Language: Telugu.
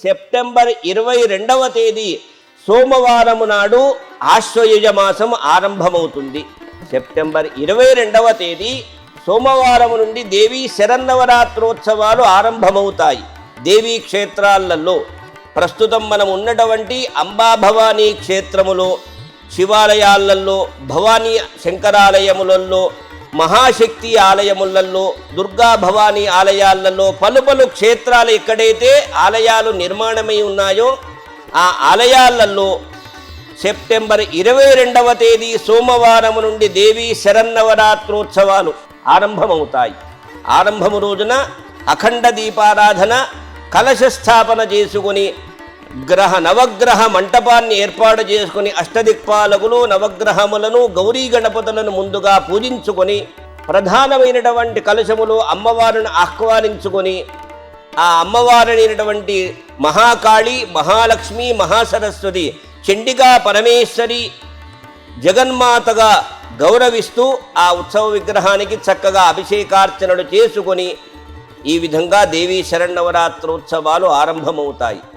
సెప్టెంబర్ 22వ తేదీ సోమవారము నాడు ఆశ్వయుజ మాసం ఆరంభమవుతుంది. సెప్టెంబర్ 22వ తేదీ సోమవారము నుండి దేవీ శరన్నవరాత్రోత్సవాలు ఆరంభమవుతాయి. దేవీ క్షేత్రాలలో ప్రస్తుతం మనం ఉన్నటువంటి అంబాభవానీ క్షేత్రములో, శివాలయాలలో, భవానీ శంకరాలయములలో, మహాశక్తి ఆలయములలో, దుర్గా భవానీ ఆలయాలలో, పలు క్షేత్రాలు ఎక్కడైతే ఆలయాలు నిర్మాణమై ఉన్నాయో ఆ ఆలయాలలో సెప్టెంబర్ 22వ తేదీ సోమవారం నుండి దేవీ శరన్నవరాత్రోత్సవాలు ఆరంభమవుతాయి. ఆరంభము రోజున అఖండ దీపారాధన, కలశ స్థాపన చేసుకుని నవగ్రహ మంటపాన్ని ఏర్పాటు చేసుకుని అష్టదిక్పాలకులు, నవగ్రహములను, గౌరీ గణపతులను ముందుగా పూజించుకొని ప్రధానమైనటువంటి కలశములో అమ్మవారిని ఆహ్వానించుకొని ఆ అమ్మవారినటువంటి మహాకాళి, మహాలక్ష్మి, మహాసరస్వతి, చండికా పరమేశ్వరి, జగన్మాతగా గౌరవిస్తూ ఆ ఉత్సవ విగ్రహానికి చక్కగా అభిషేకార్చనలు చేసుకొని ఈ విధంగా దేవీ శరన్నవరాత్రోత్సవాలు ఆరంభమవుతాయి.